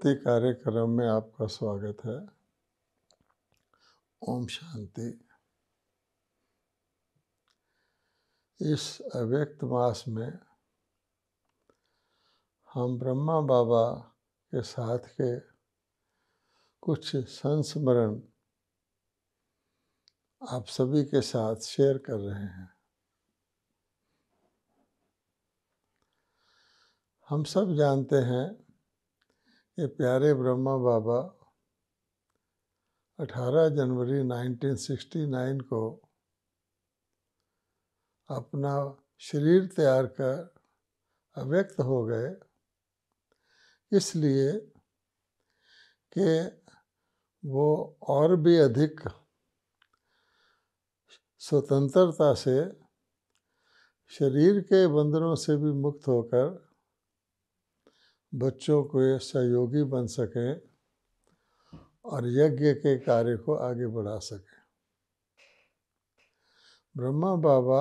शांति कार्यक्रम में आपका स्वागत है। ओम शांति। इस अव्यक्त मास में हम ब्रह्मा बाबा के साथ के कुछ संस्मरण आप सभी के साथ शेयर कर रहे हैं। हम सब जानते हैं कि प्यारे ब्रह्मा बाबा 18 जनवरी 1969 को अपना शरीर त्याग कर अव्यक्त हो गए, इसलिए कि वो और भी अधिक स्वतंत्रता से शरीर के बंधनों से भी मुक्त होकर बच्चों के सहयोगी बन सकें और यज्ञ के कार्य को आगे बढ़ा सकें। ब्रह्मा बाबा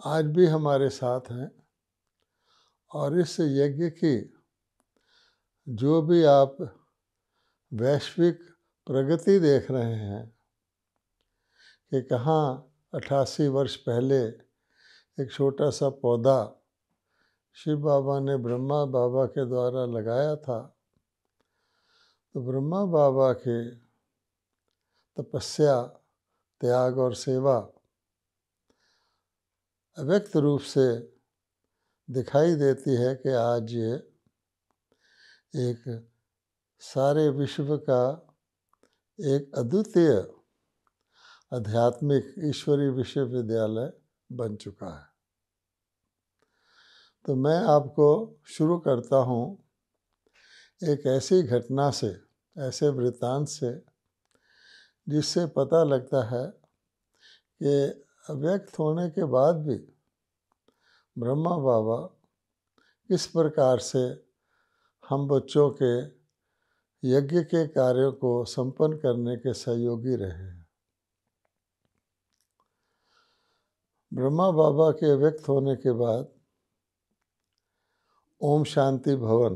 आज भी हमारे साथ हैं और इस यज्ञ की जो भी आप वैश्विक प्रगति देख रहे हैं कि कहाँ 88 वर्ष पहले एक छोटा सा पौधा शिव बाबा ने ब्रह्मा बाबा के द्वारा लगाया था, तो ब्रह्मा बाबा के तपस्या, त्याग और सेवा अव्यक्त रूप से दिखाई देती है कि आज ये एक सारे विश्व का एक अद्वितीय आध्यात्मिक ईश्वरीय विश्वविद्यालय बन चुका है। तो मैं आपको शुरू करता हूँ एक ऐसी घटना से, ऐसे वृत्तांत से, जिससे पता लगता है कि अव्यक्त होने के बाद भी ब्रह्मा बाबा किस प्रकार से हम बच्चों के यज्ञ के कार्यों को संपन्न करने के सहयोगी रहे हैं। ब्रह्मा बाबा के अव्यक्त होने के बाद ओम शांति भवन,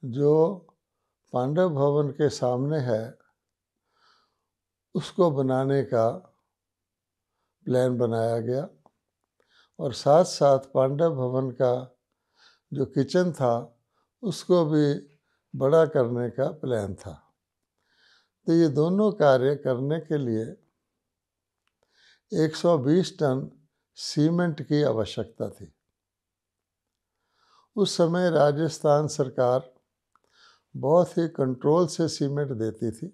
जो पांडव भवन के सामने है, उसको बनाने का प्लान बनाया गया और साथ साथ पांडव भवन का जो किचन था उसको भी बड़ा करने का प्लान था। तो ये दोनों कार्य करने के लिए 120 टन सीमेंट की आवश्यकता थी। उस समय राजस्थान सरकार बहुत ही कंट्रोल से सीमेंट देती थी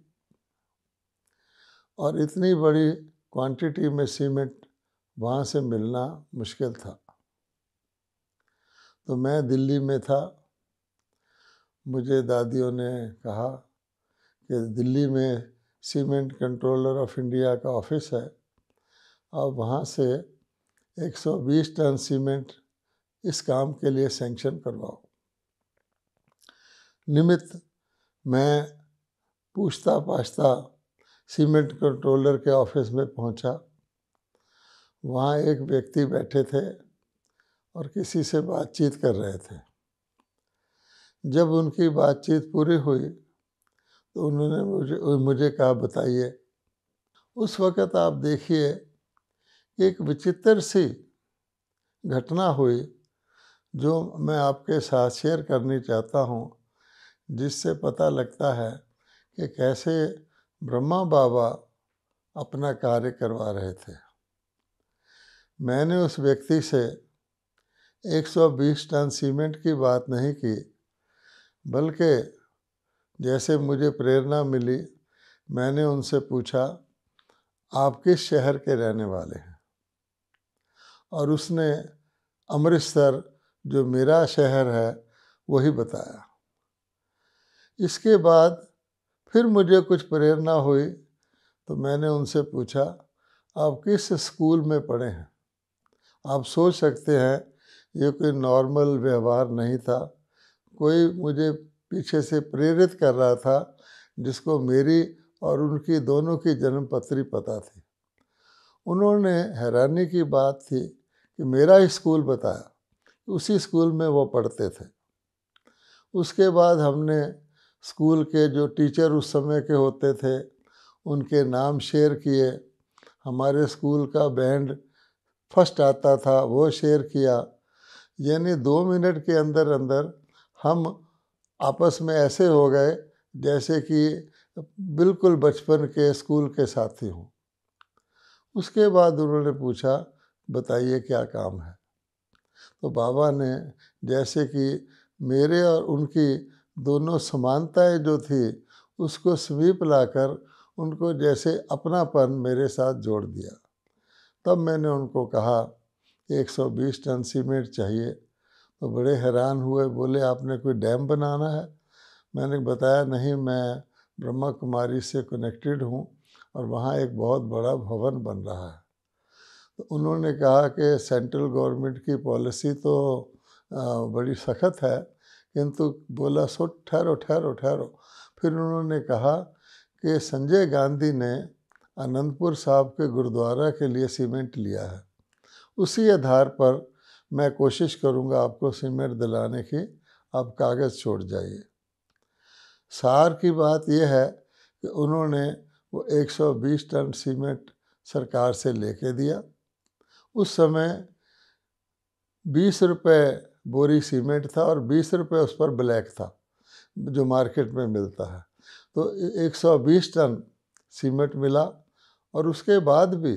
और इतनी बड़ी क्वांटिटी में सीमेंट वहाँ से मिलना मुश्किल था। तो मैं दिल्ली में था। मुझे दादियों ने कहा कि दिल्ली में सीमेंट कंट्रोलर ऑफ इंडिया का ऑफिस है और वहाँ से 120 टन सीमेंट इस काम के लिए सैंक्शन करवाओ। निमित्त मैं पूछता पाछता सीमेंट कंट्रोलर के ऑफिस में पहुँचा। वहाँ एक व्यक्ति बैठे थे और किसी से बातचीत कर रहे थे। जब उनकी बातचीत पूरी हुई तो उन्होंने मुझे कहा, बताइए। उस वक़्त आप देखिए एक विचित्र सी घटना हुई जो मैं आपके साथ शेयर करनी चाहता हूँ, जिससे पता लगता है कि कैसे ब्रह्मा बाबा अपना कार्य करवा रहे थे। मैंने उस व्यक्ति से 120 टन सीमेंट की बात नहीं की, बल्कि जैसे मुझे प्रेरणा मिली, मैंने उनसे पूछा, आप किस शहर के रहने वाले हैं? और उसने अमृतसर, जो मेरा शहर है, वही बताया। इसके बाद फिर मुझे कुछ प्रेरणा हुई तो मैंने उनसे पूछा, आप किस स्कूल में पढ़े हैं? आप सोच सकते हैं ये कोई नॉर्मल व्यवहार नहीं था, कोई मुझे पीछे से प्रेरित कर रहा था जिसको मेरी और उनकी दोनों की जन्मपत्री पता थी। उन्होंने हैरानी की बात थी कि मेरा स्कूल बताया, उसी स्कूल में वो पढ़ते थे। उसके बाद हमने स्कूल के जो टीचर उस समय के होते थे उनके नाम शेयर किए। हमारे स्कूल का बैंड फर्स्ट आता था वो शेयर किया। यानी 2 मिनट के अंदर अंदर हम आपस में ऐसे हो गए जैसे कि बिल्कुल बचपन के स्कूल के साथी हों। उसके बाद उन्होंने पूछा, बताइए क्या काम है। तो बाबा ने जैसे कि मेरे और उनकी दोनों समानताएं जो थी उसको समीप लाकर उनको जैसे अपनापन मेरे साथ जोड़ दिया। तब मैंने उनको कहा 120 टन सीमेंट चाहिए। तो बड़े हैरान हुए, बोले आपने कोई डैम बनाना है? मैंने बताया नहीं, मैं ब्रह्मा कुमारी से कनेक्टेड हूँ और वहाँ एक बहुत बड़ा भवन बन रहा है। तो उन्होंने कहा कि सेंट्रल गवर्नमेंट की पॉलिसी तो बड़ी सख्त है, किंतु बोला सो ठहरो ठहरो ठहरो। फिर उन्होंने कहा कि संजय गांधी ने आनंदपुर साहब के गुरुद्वारा के लिए सीमेंट लिया है, उसी आधार पर मैं कोशिश करूंगा आपको सीमेंट दिलाने की, आप कागज़ छोड़ जाइए। सार की बात यह है कि उन्होंने वो 120 टन सीमेंट सरकार से लेके दिया। उस समय 20 रुपये बोरी सीमेंट था और 20 रुपये उस पर ब्लैक था जो मार्केट में मिलता है। तो 120 टन सीमेंट मिला और उसके बाद भी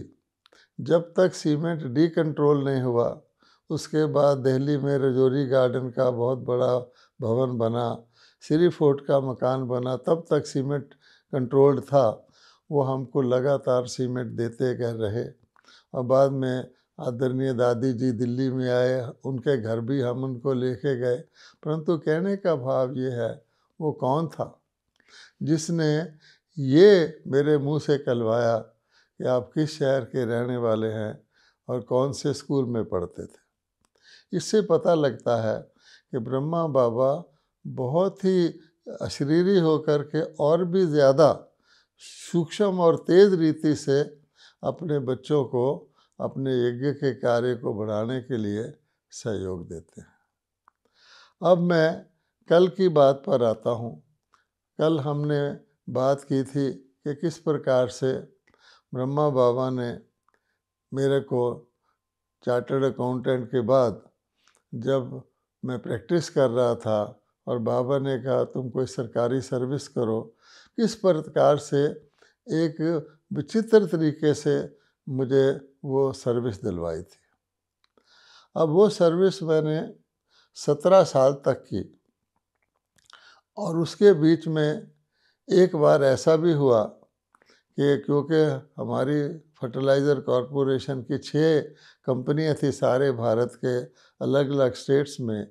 जब तक सीमेंट डीकंट्रोल नहीं हुआ, उसके बाद दिल्ली में रजौरी गार्डन का बहुत बड़ा भवन बना, श्री फोर्ट का मकान बना, तब तक सीमेंट कंट्रोल्ड था। वो हमको लगातार सीमेंट देते गए रहे और बाद में आदरणीय दादी जी दिल्ली में आए, उनके घर भी हम उनको लेके गए। परंतु कहने का भाव ये है, वो कौन था जिसने ये मेरे मुंह से कहलवाया कि आप किस शहर के रहने वाले हैं और कौन से स्कूल में पढ़ते थे। इससे पता लगता है कि ब्रह्मा बाबा बहुत ही अशरीरी होकर के और भी ज़्यादा सूक्ष्म और तेज़ रीति से अपने बच्चों को अपने यज्ञ के कार्य को बढ़ाने के लिए सहयोग देते हैं। अब मैं कल की बात पर आता हूँ। कल हमने बात की थी कि किस प्रकार से ब्रह्मा बाबा ने मेरे को चार्टर्ड अकाउंटेंट के बाद जब मैं प्रैक्टिस कर रहा था और बाबा ने कहा तुम कोई सरकारी सर्विस करो, किस प्रकार से एक विचित्र तरीके से मुझे वो सर्विस दिलवाई थी। अब वो सर्विस मैंने 17 साल तक की और उसके बीच में एक बार ऐसा भी हुआ कि क्योंकि हमारी फर्टिलाइज़र कॉरपोरेशन की 6 कंपनियां थी सारे भारत के अलग अलग स्टेट्स में,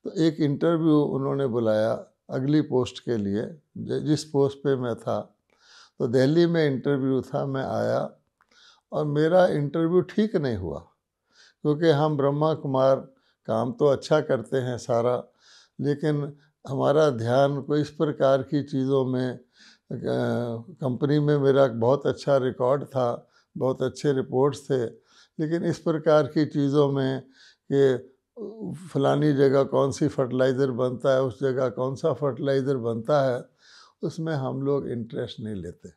तो एक इंटरव्यू उन्होंने बुलाया अगली पोस्ट के लिए जिस पोस्ट पे मैं था। तो दिल्ली में इंटरव्यू था, मैं आया और मेरा इंटरव्यू ठीक नहीं हुआ क्योंकि हम ब्रह्मा कुमार काम तो अच्छा करते हैं सारा, लेकिन हमारा ध्यान कोई इस प्रकार की चीज़ों में, कंपनी में मेरा बहुत अच्छा रिकॉर्ड था, बहुत अच्छे रिपोर्ट्स थे, लेकिन इस प्रकार की चीज़ों में कि फलानी जगह कौन सी फर्टिलाइज़र बनता है, उस जगह कौन सा फर्टिलाइज़र बनता है, उसमें हम लोग इंटरेस्ट नहीं लेते।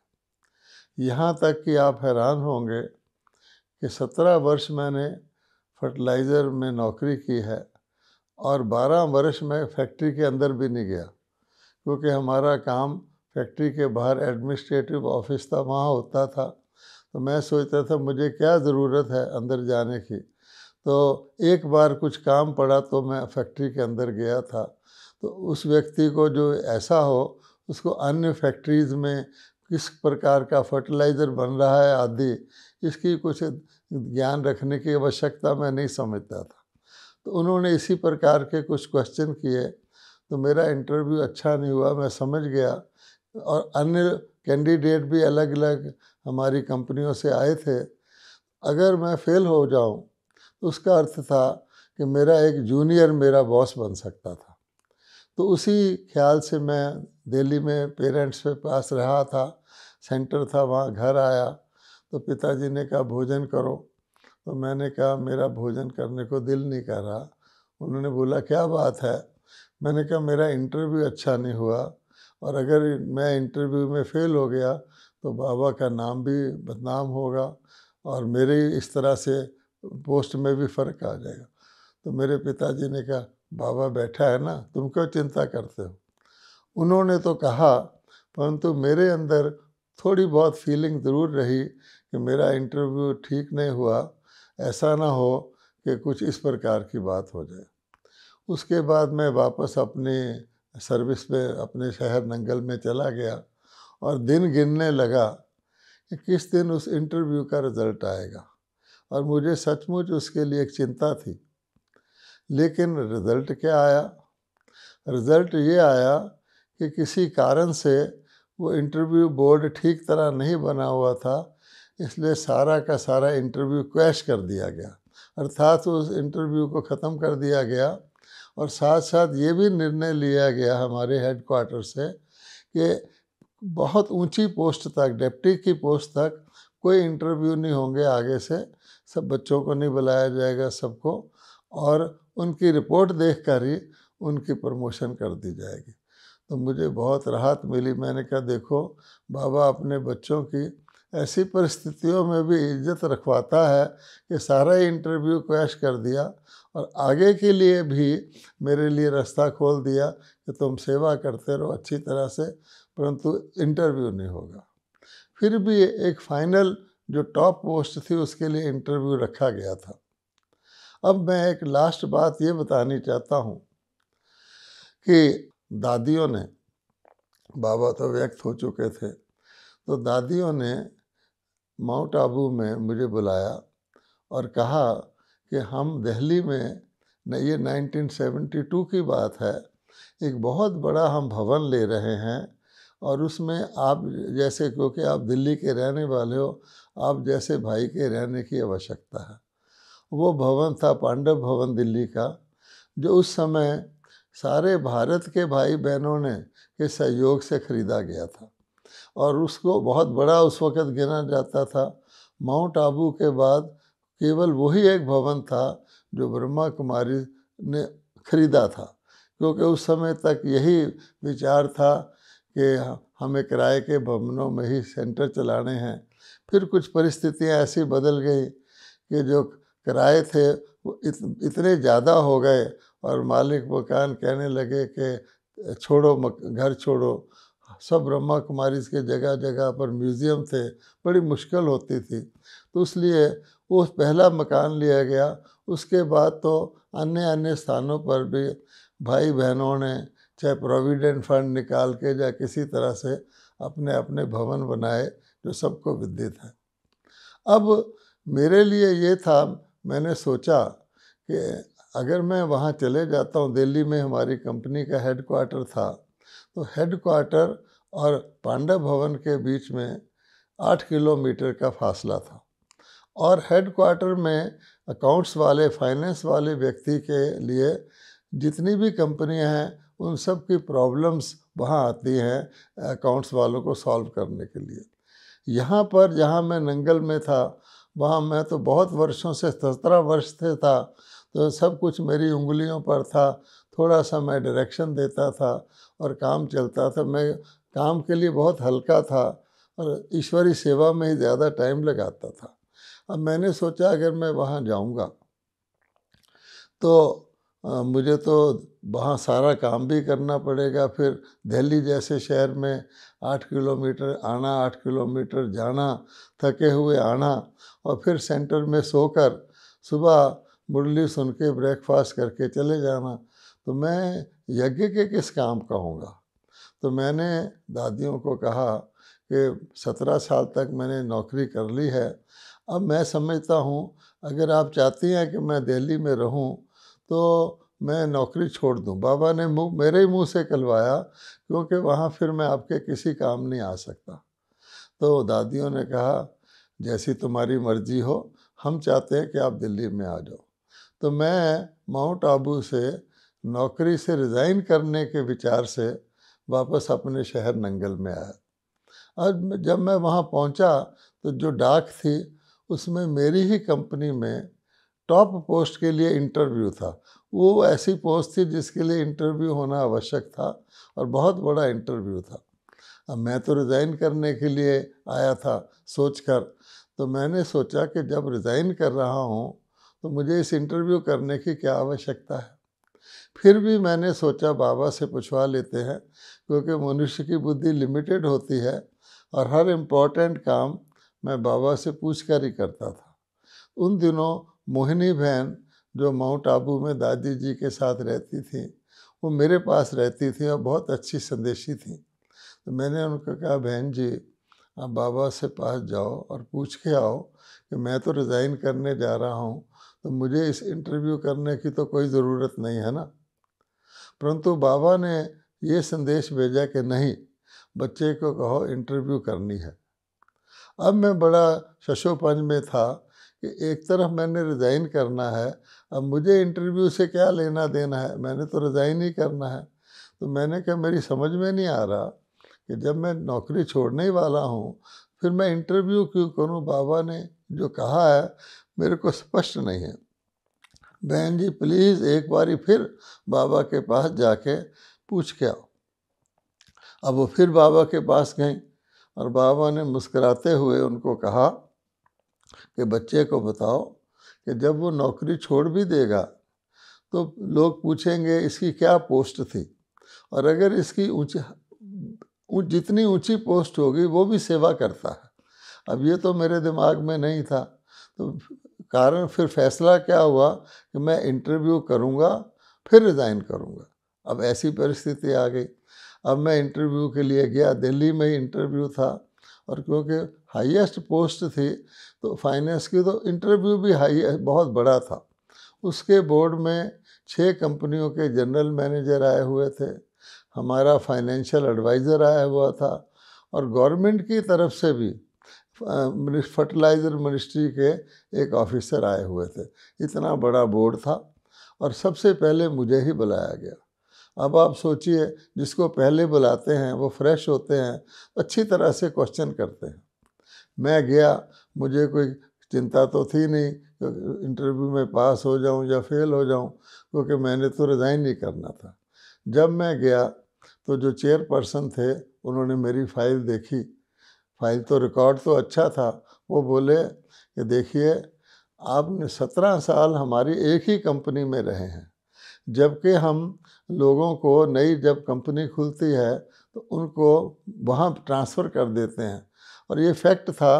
यहाँ तक कि आप हैरान होंगे कि 17 वर्ष मैंने फर्टिलाइज़र में नौकरी की है और 12 वर्ष मैं फैक्ट्री के अंदर भी नहीं गया क्योंकि हमारा काम फैक्ट्री के बाहर एडमिनिस्ट्रेटिव ऑफिस था, वहाँ होता था। तो मैं सोचता था मुझे क्या ज़रूरत है अंदर जाने की। तो एक बार कुछ काम पड़ा तो मैं फैक्ट्री के अंदर गया था। तो उस व्यक्ति को जो ऐसा हो, उसको अन्य फैक्ट्रीज़ में किस प्रकार का फर्टिलाइज़र बन रहा है आदि, इसकी कुछ ज्ञान रखने की आवश्यकता मैं नहीं समझता था। तो उन्होंने इसी प्रकार के कुछ क्वेश्चन किए, तो मेरा इंटरव्यू अच्छा नहीं हुआ, मैं समझ गया। और अन्य कैंडिडेट भी अलग अलग हमारी कंपनियों से आए थे। अगर मैं फेल हो जाऊं तो उसका अर्थ था कि मेरा एक जूनियर मेरा बॉस बन सकता था। तो उसी ख्याल से मैं दिल्ली में पेरेंट्स के पास रहा था, सेंटर था, वहाँ घर आया तो पिताजी ने कहा भोजन करो। तो मैंने कहा मेरा भोजन करने को दिल नहीं कर रहा। उन्होंने बोला क्या बात है? मैंने कहा मेरा इंटरव्यू अच्छा नहीं हुआ, और अगर मैं इंटरव्यू में फ़ेल हो गया तो बाबा का नाम भी बदनाम होगा और मेरे इस तरह से पोस्ट में भी फ़र्क आ जाएगा। तो मेरे पिताजी ने कहा, बाबा बैठा है ना, तुम क्यों चिंता करते हो। उन्होंने तो कहा, परंतु मेरे अंदर थोड़ी बहुत फीलिंग ज़रूर रही कि मेरा इंटरव्यू ठीक नहीं हुआ, ऐसा ना हो कि कुछ इस प्रकार की बात हो जाए। उसके बाद मैं वापस अपने सर्विस पे अपने शहर नंगल में चला गया और दिन गिनने लगा कि किस दिन उस इंटरव्यू का रिज़ल्ट आएगा, और मुझे सचमुच उसके लिए एक चिंता थी। लेकिन रिज़ल्ट क्या आया? रिज़ल्ट ये आया कि किसी कारण से वो इंटरव्यू बोर्ड ठीक तरह नहीं बना हुआ था, इसलिए सारा का सारा इंटरव्यू क्रैश कर दिया गया, अर्थात उस इंटरव्यू को ख़त्म कर दिया गया। और साथ साथ ये भी निर्णय लिया गया हमारे हेडक्वार्टर से कि बहुत ऊंची पोस्ट तक, डिप्टी की पोस्ट तक कोई इंटरव्यू नहीं होंगे आगे से, सब बच्चों को नहीं बुलाया जाएगा सबको, और उनकी रिपोर्ट देखकर ही उनकी प्रमोशन कर दी जाएगी। तो मुझे बहुत राहत मिली। मैंने कहा देखो, बाबा अपने बच्चों की ऐसी परिस्थितियों में भी इज्जत रखवाता है कि सारा इंटरव्यू क्रैश कर दिया और आगे के लिए भी मेरे लिए रास्ता खोल दिया कि तुम सेवा करते रहो अच्छी तरह से, परंतु इंटरव्यू नहीं होगा। फिर भी एक फाइनल जो टॉप पोस्ट थी उसके लिए इंटरव्यू रखा गया था। अब मैं एक लास्ट बात ये बतानी चाहता हूँ कि दादियों ने, बाबा तो व्यक्त हो चुके थे, तो दादियों ने माउंट आबू में मुझे बुलाया और कहा कि हम दिल्ली में ये 1972 की बात है, एक बहुत बड़ा हम भवन ले रहे हैं और उसमें आप जैसे, क्योंकि आप दिल्ली के रहने वाले हो, आप जैसे भाई के रहने की आवश्यकता है। वो भवन था पांडव भवन दिल्ली का, जो उस समय सारे भारत के भाई बहनों ने के सहयोग से खरीदा गया था और उसको बहुत बड़ा उस वक़्त गिना जाता था। माउंट आबू के बाद केवल वही एक भवन था जो ब्रह्मा कुमारी ने खरीदा था, क्योंकि उस समय तक यही विचार था कि हमें किराए के भवनों में ही सेंटर चलाने हैं। फिर कुछ परिस्थितियां ऐसी बदल गई कि जो किराए थे वो इतने ज़्यादा हो गए और मालिक मकान कहने लगे कि छोड़ो, घर छोड़ो। सब ब्रह्मा कुमारी के जगह जगह पर म्यूज़ियम थे, बड़ी मुश्किल होती थी, तो इसलिए वो पहला मकान लिया गया। उसके बाद तो अन्य अन्य स्थानों पर भी भाई बहनों ने चाहे प्रोविडेंट फंड निकाल के या किसी तरह से अपने अपने भवन बनाए, जो सबको विदित है। अब मेरे लिए ये था, मैंने सोचा कि अगर मैं वहाँ चले जाता हूँ, दिल्ली में हमारी कंपनी का हेडक्वार्टर था, तो हेडक्वार्टर और पांडव भवन के बीच में 8 किलोमीटर का फासला था और हेडक्वार्टर में अकाउंट्स वाले, फाइनेंस वाले व्यक्ति के लिए जितनी भी कंपनियां हैं उन सब की प्रॉब्लम्स वहाँ आती हैं अकाउंट्स वालों को सॉल्व करने के लिए। यहाँ पर जहाँ मैं नंगल में था, वहाँ मैं तो बहुत वर्षों से, 17 वर्ष से था, तो सब कुछ मेरी उंगलियों पर था। थोड़ा सा मैं डायरेक्शन देता था और काम चलता था। मैं काम के लिए बहुत हल्का था और ईश्वरी सेवा में ही ज़्यादा टाइम लगाता था। अब मैंने सोचा अगर मैं वहाँ जाऊँगा तो मुझे तो वहाँ सारा काम भी करना पड़ेगा। फिर दिल्ली जैसे शहर में 8 किलोमीटर आना, 8 किलोमीटर जाना, थके हुए आना और फिर सेंटर में सोकर सुबह मुरली सुन के ब्रेकफास्ट करके चले जाना, तो मैं यज्ञ के किस काम का होऊंगा। तो मैंने दादियों को कहा कि 17 साल तक मैंने नौकरी कर ली है, अब मैं समझता हूँ अगर आप चाहती हैं कि मैं दिल्ली में रहूँ तो मैं नौकरी छोड़ दूँ। बाबा ने मेरे ही मुँह से कहलवाया, क्योंकि वहाँ फिर मैं आपके किसी काम नहीं आ सकता। तो दादियों ने कहा जैसी तुम्हारी मर्जी हो, हम चाहते हैं कि आप दिल्ली में आ जाओ। तो मैं माउंट आबू से नौकरी से रिज़ाइन करने के विचार से वापस अपने शहर नंगल में आया। और जब मैं वहाँ पहुँचा तो जो डाक थी उसमें मेरी ही कंपनी में टॉप पोस्ट के लिए इंटरव्यू था। वो ऐसी पोस्ट थी जिसके लिए इंटरव्यू होना आवश्यक था और बहुत बड़ा इंटरव्यू था। अब मैं तो रिज़ाइन करने के लिए आया था सोचकर, तो मैंने सोचा कि जब रिज़ाइन कर रहा हूँ तो मुझे इस इंटरव्यू करने की क्या आवश्यकता है। फिर भी मैंने सोचा बाबा से पूछवा लेते हैं, क्योंकि मनुष्य की बुद्धि लिमिटेड होती है और हर इम्पोर्टेंट काम मैं बाबा से पूछ कर ही करता था। उन दिनों मोहिनी बहन जो माउंट आबू में दादी जी के साथ रहती थी, वो मेरे पास रहती थी और बहुत अच्छी संदेशी थी। तो मैंने उनको कहा, बहन जी आप बाबा से पास जाओ और पूछ के आओ कि मैं तो रिज़ाइन करने जा रहा हूँ, तो मुझे इस इंटरव्यू करने की तो कोई ज़रूरत नहीं है ना। परंतु बाबा ने ये संदेश भेजा कि नहीं, बच्चे को कहो इंटरव्यू करनी है। अब मैं बड़ा शशोपंज में था कि एक तरफ मैंने रिज़ाइन करना है, अब मुझे इंटरव्यू से क्या लेना देना है, मैंने तो रिज़ाइन ही करना है। तो मैंने कहा मेरी समझ में नहीं आ रहा कि जब मैं नौकरी छोड़ने ही वाला हूँ फिर मैं इंटरव्यू क्यों करूँ। बाबा ने जो कहा है मेरे को स्पष्ट नहीं है। बहन जी प्लीज़ एक बारी फिर बाबा के पास जाके पूछ के आओ। अब वो फिर बाबा के पास गई और बाबा ने मुस्कुराते हुए उनको कहा कि बच्चे को बताओ कि जब वो नौकरी छोड़ भी देगा तो लोग पूछेंगे इसकी क्या पोस्ट थी, और अगर इसकी जितनी ऊंची पोस्ट होगी वो भी सेवा करता है। अब ये तो मेरे दिमाग में नहीं था, तो कारण फिर फैसला क्या हुआ कि मैं इंटरव्यू करूँगा फिर रिज़ाइन करूँगा। अब ऐसी परिस्थिति आ गई। अब मैं इंटरव्यू के लिए गया, दिल्ली में ही इंटरव्यू था, और क्योंकि हाईएस्ट पोस्ट थी तो फाइनेंस की, तो इंटरव्यू भी हाई बहुत बड़ा था। उसके बोर्ड में 6 कंपनियों के जनरल मैनेजर आए हुए थे, हमारा फाइनेंशियल एडवाइज़र आया हुआ था, और गवर्नमेंट की तरफ से भी फर्टिलाइज़र मिनिस्ट्री के एक ऑफिसर आए हुए थे। इतना बड़ा बोर्ड था और सबसे पहले मुझे ही बुलाया गया। अब आप सोचिए, जिसको पहले बुलाते हैं वो फ्रेश होते हैं, अच्छी तरह से क्वेश्चन करते हैं। मैं गया, मुझे कोई चिंता तो थी नहीं इंटरव्यू में पास हो जाऊं या फेल हो जाऊं, क्योंकि मैंने तो रिज़ाइन नहीं करना था। जब मैं गया तो जो चेयरपर्सन थे उन्होंने मेरी फ़ाइल देखी। फ़ाइल तो रिकॉर्ड तो अच्छा था। वो बोले कि देखिए आपने 17 साल हमारी एक ही कंपनी में रहे हैं, जबकि हम लोगों को नई जब कंपनी खुलती है तो उनको वहाँ ट्रांसफ़र कर देते हैं, और ये फैक्ट था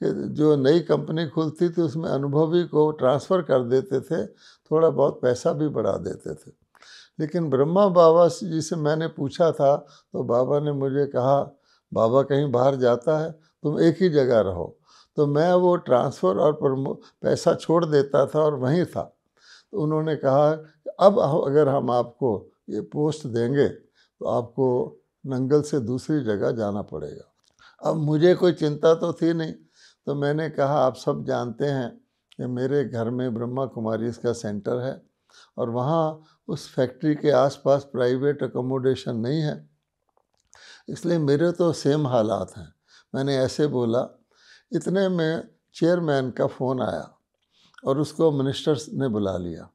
कि जो नई कंपनी खुलती थी उसमें अनुभवी को ट्रांसफ़र कर देते थे, थोड़ा बहुत पैसा भी बढ़ा देते थे। लेकिन ब्रह्मा बाबा जी से मैंने पूछा था तो बाबा ने मुझे कहा, बाबा कहीं बाहर जाता है, तुम एक ही जगह रहो। तो मैं वो ट्रांसफ़र और पैसा छोड़ देता था और वहीं था। तो उन्होंने कहा अब अगर हम आपको ये पोस्ट देंगे तो आपको नंगल से दूसरी जगह जाना पड़ेगा। अब मुझे कोई चिंता तो थी नहीं, तो मैंने कहा आप सब जानते हैं कि मेरे घर में ब्रह्मा कुमारी इसका सेंटर है और वहाँ उस फैक्ट्री के आसपास प्राइवेट अकोमोडेशन नहीं है, इसलिए मेरे तो सेम हालात हैं। मैंने ऐसे बोला। इतने में चेयरमैन का फ़ोन आया और उसको मिनिस्टर्स ने बुला लिया।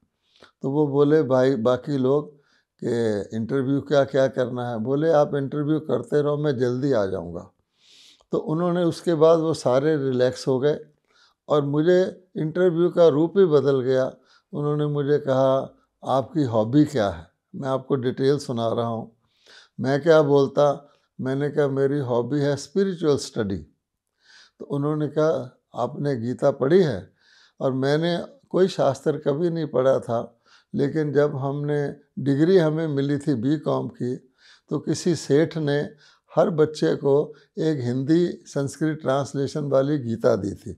तो वो बोले भाई बाकी लोग कि इंटरव्यू क्या क्या करना है। बोले आप इंटरव्यू करते रहो, मैं जल्दी आ जाऊंगा। तो उन्होंने उसके बाद वो सारे रिलैक्स हो गए और मुझे इंटरव्यू का रूप ही बदल गया। उन्होंने मुझे कहा आपकी हॉबी क्या है, मैं आपको डिटेल सुना रहा हूँ। मैं क्या बोलता, मैंने कहा मेरी हॉबी है स्पिरिचुअल स्टडी। तो उन्होंने कहा आपने गीता पढ़ी है? और मैंने कोई शास्त्र कभी नहीं पढ़ा था, लेकिन जब हमने डिग्री हमें मिली थी बीकॉम की, तो किसी सेठ ने हर बच्चे को एक हिंदी संस्कृत ट्रांसलेशन वाली गीता दी थी।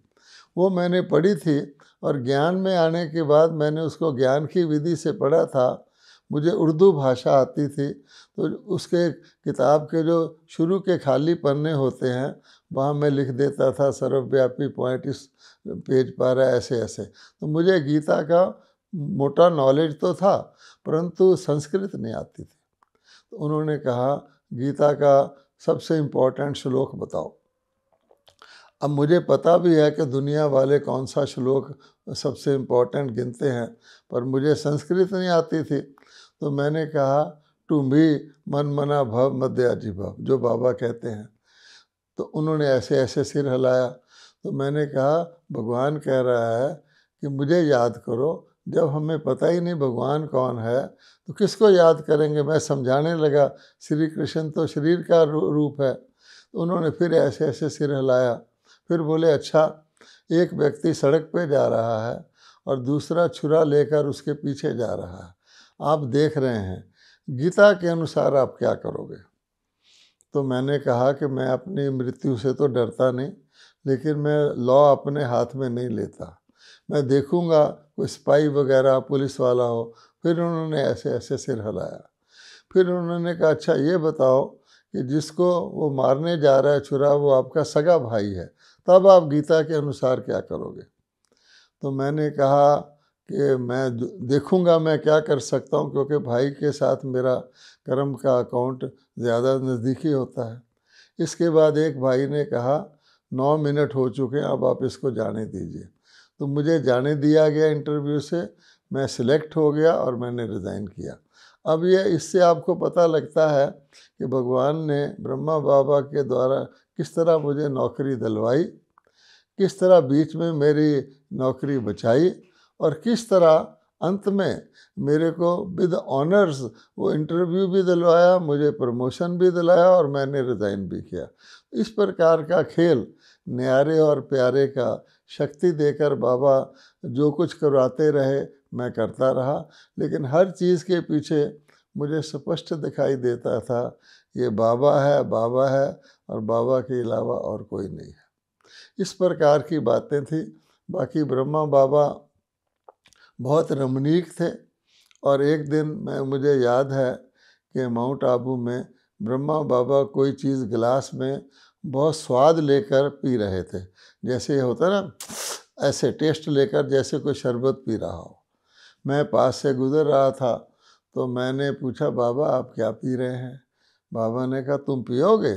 वो मैंने पढ़ी थी और ज्ञान में आने के बाद मैंने उसको ज्ञान की विधि से पढ़ा था। मुझे उर्दू भाषा आती थी, तो उसके किताब के जो शुरू के खाली पन्ने होते हैं वहाँ मैं लिख देता था सर्वव्यापी पॉइंट इस पेज पर है, ऐसे ऐसे। तो मुझे गीता का मोटा नॉलेज तो था, परंतु संस्कृत नहीं आती थी। तो उन्होंने कहा गीता का सबसे इम्पोर्टेंट श्लोक बताओ। अब मुझे पता भी है कि दुनिया वाले कौन सा श्लोक सबसे इम्पोर्टेंट गिनते हैं, पर मुझे संस्कृत नहीं आती थी, तो मैंने कहा तुम भी मन मना भव मध्याजी भव, जो बाबा कहते हैं। तो उन्होंने ऐसे ऐसे सिर हिलाया। तो मैंने कहा भगवान कह रहा है कि मुझे याद करो, जब हमें पता ही नहीं भगवान कौन है तो किसको याद करेंगे। मैं समझाने लगा श्री कृष्ण तो शरीर का रूप है। तो उन्होंने फिर ऐसे ऐसे सिर हिलाया। फिर बोले अच्छा, एक व्यक्ति सड़क पे जा रहा है और दूसरा छुरा लेकर उसके पीछे जा रहा है, आप देख रहे हैं, गीता के अनुसार आप क्या करोगे। तो मैंने कहा कि मैं अपनी मृत्यु से तो डरता नहीं, लेकिन मैं लॉ अपने हाथ में नहीं लेता, मैं देखूंगा कोई स्पाई वगैरह पुलिस वाला हो। फिर उन्होंने ऐसे ऐसे सिर हिलाया। फिर उन्होंने कहा अच्छा ये बताओ कि जिसको वो मारने जा रहा है छुरा, वो आपका सगा भाई है, तब आप गीता के अनुसार क्या करोगे। तो मैंने कहा कि मैं देखूंगा मैं क्या कर सकता हूँ, क्योंकि भाई के साथ मेरा कर्म का अकाउंट ज़्यादा नज़दीकी होता है। इसके बाद एक भाई ने कहा 9 मिनट हो चुके हैं, अब आप इसको जाने दीजिए। तो मुझे जाने दिया गया इंटरव्यू से, मैं सिलेक्ट हो गया और मैंने रिज़ाइन किया। अब ये इससे आपको पता लगता है कि भगवान ने ब्रह्मा बाबा के द्वारा किस तरह मुझे नौकरी दिलवाई, किस तरह बीच में मेरी नौकरी बचाई, और किस तरह अंत में मेरे को विद ऑनर्स वो इंटरव्यू भी दिलवाया, मुझे प्रमोशन भी दिलाया और मैंने रिज़ाइन भी किया। इस प्रकार का खेल न्यारे और प्यारे का शक्ति देकर बाबा जो कुछ करवाते रहे मैं करता रहा, लेकिन हर चीज़ के पीछे मुझे स्पष्ट दिखाई देता था ये बाबा है और बाबा के अलावा और कोई नहीं है। इस प्रकार की बातें थी। बाकी ब्रह्मा बाबा बहुत रमणीक थे। और एक दिन मुझे याद है कि माउंट आबू में ब्रह्मा बाबा कोई चीज़ गिलास में बहुत स्वाद लेकर पी रहे थे, जैसे होता ना ऐसे टेस्ट लेकर, जैसे कोई शरबत पी रहा हो। मैं पास से गुजर रहा था तो मैंने पूछा बाबा आप क्या पी रहे हैं। बाबा ने कहा तुम पियोगे।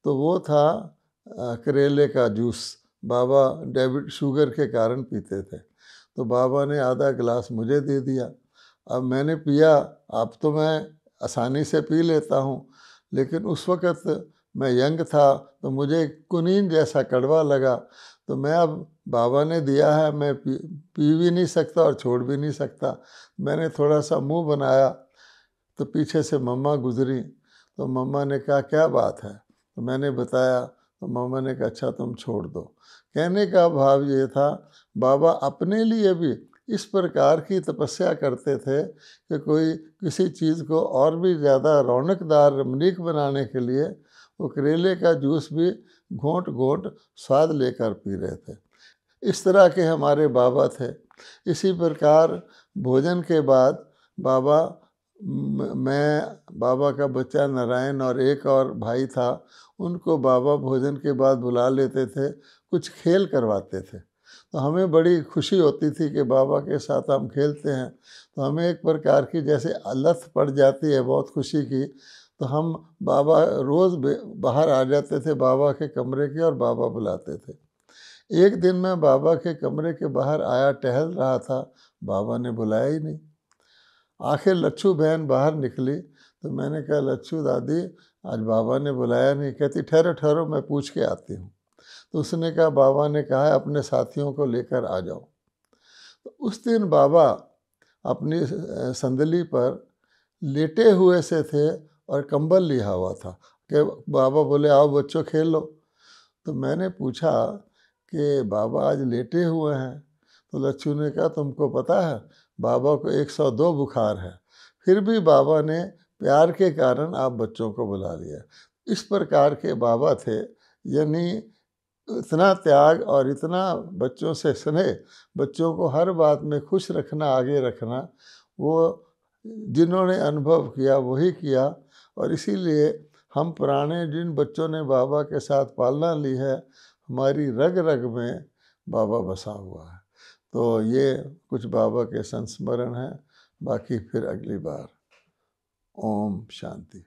तो वो था करेले का जूस। बाबा डायबिट शुगर के कारण पीते थे। तो बाबा ने आधा गिलास मुझे दे दिया। अब मैंने पिया। अब तो मैं आसानी से पी लेता हूँ, लेकिन उस वक़्त मैं यंग था तो मुझे कुनीन जैसा कड़वा लगा। तो मैं अब बाबा ने दिया है, मैं पी भी नहीं सकता और छोड़ भी नहीं सकता। मैंने थोड़ा सा मुंह बनाया तो पीछे से मम्मा गुजरी। तो मम्मा ने कहा क्या बात है। तो मैंने बताया तो मम्मा ने कहा अच्छा तुम छोड़ दो। कहने का भाव ये था बाबा अपने लिए भी इस प्रकार की तपस्या करते थे कि कोई किसी चीज़ को और भी ज़्यादा रौनकदार रमणीक बनाने के लिए वो करेले का जूस भी घोंट घोंट स्वाद लेकर पी रहे थे। इस तरह के हमारे बाबा थे। इसी प्रकार भोजन के बाद बाबा मैं बाबा का बच्चा नारायण और एक और भाई था, उनको बाबा भोजन के बाद बुला लेते थे, कुछ खेल करवाते थे। तो हमें बड़ी खुशी होती थी कि बाबा के साथ हम खेलते हैं। तो हमें एक प्रकार की जैसे लत पड़ जाती है बहुत खुशी की। तो हम बाबा रोज़ बाहर आ जाते थे बाबा के कमरे के और बाबा बुलाते थे। एक दिन मैं बाबा के कमरे के बाहर आया, टहल रहा था, बाबा ने बुलाया ही नहीं। आखिर लच्छू बहन बाहर निकली तो मैंने कहा लच्छू दादी आज बाबा ने बुलाया नहीं। कहती ठहरो ठहरो मैं पूछ के आती हूँ। तो उसने कहा बाबा ने कहा है अपने साथियों को लेकर आ जाओ। तो उस दिन बाबा अपनी संदली पर लेटे हुए से थे और कंबल लिया हुआ था कि बाबा बोले आओ बच्चों खेल लो। तो मैंने पूछा कि बाबा आज लेटे हुए हैं। तो लच्छू ने कहा तुमको पता है बाबा को 102 बुखार है, फिर भी बाबा ने प्यार के कारण आप बच्चों को बुला लिया। इस प्रकार के बाबा थे, यानी इतना त्याग और इतना बच्चों से स्नेह, बच्चों को हर बात में खुश रखना, आगे रखना, वो जिन्होंने अनुभव किया वही किया। और इसीलिए हम पुराने जिन बच्चों ने बाबा के साथ पालना ली है, हमारी रग रग में बाबा बसा हुआ है। तो ये कुछ बाबा के संस्मरण हैं। बाकी फिर अगली बार। ओम शांति।